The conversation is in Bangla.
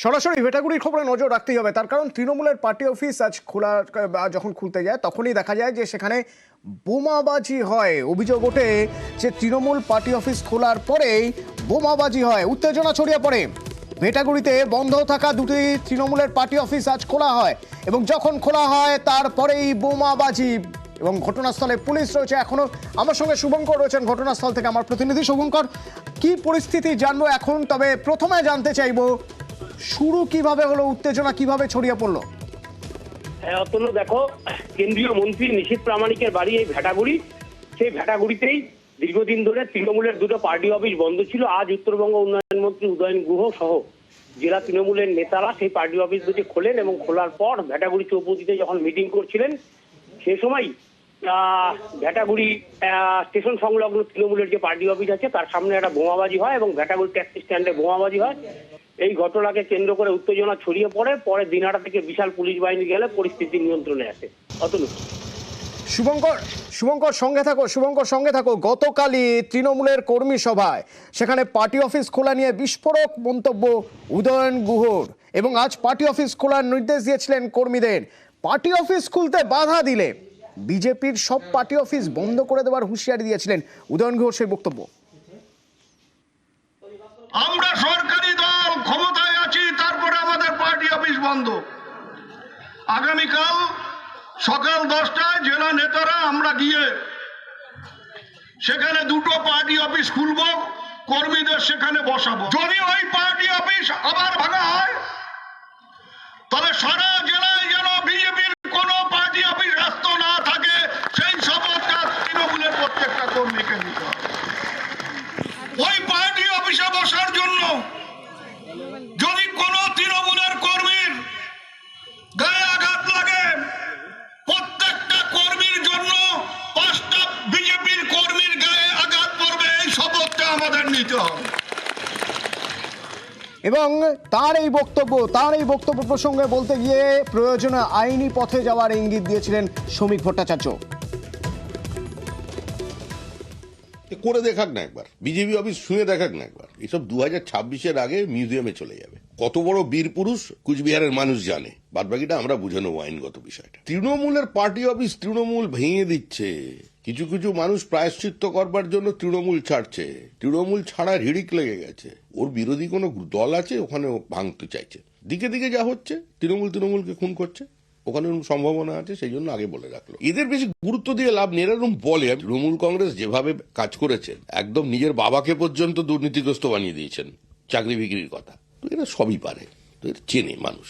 সরাসরি ভেটাগুড়ির খবরে নজর রাখতেই হবে, তার কারণ তৃণমূলের পার্টি অফিস আজ যখন খুলতে যায় তখনই দেখা যায় যে সেখানে বোমাবাজি হয়। অভিযোগ ওঠে যে তৃণমূল পার্টি অফিস খোলার পরেই বোমাবাজি হয়, উত্তেজনা ছড়িয়ে পড়ে। ভেটাগুড়িতে বন্ধ থাকা দুটি তৃণমূলের পার্টি অফিস আজ খোলা হয় এবং যখন খোলা হয় তারপরেই বোমাবাজি এবং ঘটনাস্থলে পুলিশ রয়েছে। এখনো আমার সঙ্গে শুভঙ্কর রয়েছেন ঘটনাস্থল থেকে, আমার প্রতিনিধি। শুভঙ্কর, কি পরিস্থিতি জানবো এখন, তবে প্রথমে জানতে চাইবো শুরু কিভাবে হলো, উত্তেজনা কিভাবে ছড়িয়ে পড়লো? হ্যাঁ অতনু, দেখো, কেন্দ্রীয় মন্ত্রী নিশীথ প্রামাণিকের বাড়ি এই ভেটাগুড়ি। সেই ভেটাগুড়িতেই দীর্ঘদিন ধরে তৃণমূলের দুটো পার্টি অফিস বন্ধ ছিল। আজ উত্তরবঙ্গ উন্নয়ন মন্ত্রী উদয়ন গুহ সহ জেলা তৃণমূলের নেতারা সেই পার্টি অফিস দুটি খোলেন এবং খোলার পর ভেটাগুড়ি চৌপতিতে যখন মিটিং করছিলেন সে সময় ভেটাগুড়ি স্টেশন সংলগ্ন তৃণমূলের যে পার্টি অফিস আছে তার সামনে একটা বোমাবাজি হয় এবং ভেটাগুড়ি ট্যাক্সি স্ট্যান্ডে বোমাবাজি হয়। এই ঘটনাকে কেন্দ্র করে উত্তেজনা ছড়িয়ে পড়ে। পরে দিনহাটা থেকে বিশাল পুলিশ বাহিনী গেলে পরিস্থিতি নিয়ন্ত্রণে আসে। অতনু। শুভঙ্কর সঙ্গে থাকো। গতকালই তৃণমূলের কর্মী সভায় সেখানে পার্টি অফিস খোলা নিয়ে বিস্ফোরক মন্তব্য উদয়ন গুহর এবং আজ পার্টি অফিস খোলার নির্দেশ দিয়েছিলেন কর্মীদের। পার্টি অফিস খুলতে বাধা দিলে বিজেপির সব পার্টি অফিস বন্ধ করে দেওয়ার হুঁশিয়ারি দিয়েছিলেন উদয়ন গুহর। সেই বক্তব্য। আমরা সরকারি দল ক্ষমতায় আছি, তারপরে আমাদের পার্টি অফিস বন্ধ। আগামীকাল সকাল 10টায় জেলা নেতারা আমরা গিয়ে সেখানে দুটো পার্টি অফিস খুলব, কর্মীদের সেখানে বসাবো। যদি ওই পার্টি অফিস আবার ভাঙা হয় তাহলে সারা জেলায় যেন বিজেপির কোনো পার্টি অফিস রাস্ত না থাকে সেই শপথটা তৃণমূলের প্রত্যেকটা কর্মীকে নিতে হবে। ওই পার্টি অফিসে বসার জন্য যদি কোনো তৃণমূলের কর্মীর গায়ে আঘাত লাগে, প্রত্যেকটা কর্মীর জন্য 5টা বিজেপির কর্মীর গায়ে আঘাত পড়বে, এই শপথটা আমাদের নিতে হবে। এবং তার এই বক্তব্য প্রসঙ্গে বলতে গিয়ে প্রয়োজনে আইনি পথে যাওয়ার ইঙ্গিত দিয়েছিলেন শ্রমিক ভট্টাচার্য। করে দেখাক না একবার, বিজেপি অফিস শুনে দেখাক না একবার। এসব 2026-এর আগে মিউজিয়ামে চলে যাবে। কত বড় বীর পুরুষ কুচবিহারের মানুষ জানে, বাদ বাকিটা আমরা বুঝে নেবো আইনগত বিষয়টা। তৃণমূলের পার্টি অফিস তৃণমূল ভেঙে দিচ্ছে। কিছু কিছু মানুষ প্রায়শ্চিত্ত করবার জন্য তৃণমূল ছাড়ছে। তৃণমূল ছাড়া হিড়িক লেগে গেছে। ওর বিরোধী কোনো দল আছে ওখানে ভাঙতে চাইছে। দিকে দিকে যা হচ্ছে, তৃণমূলকে খুন করছে, ওখানে সম্ভাবনা আছে, সেই জন্য আগে বলে রাখলো। এদের বেশি গুরুত্ব দিয়ে লাভ নেই। এরকম বলে তৃণমূল কংগ্রেস যেভাবে কাজ করেছেন, একদম নিজের বাবাকে পর্যন্ত দুর্নীতিগ্রস্ত বানিয়ে দিয়েছেন, চাকরি বিক্রির কথা। তো এরা সবই পারে, তো এরা চেনে মানুষ।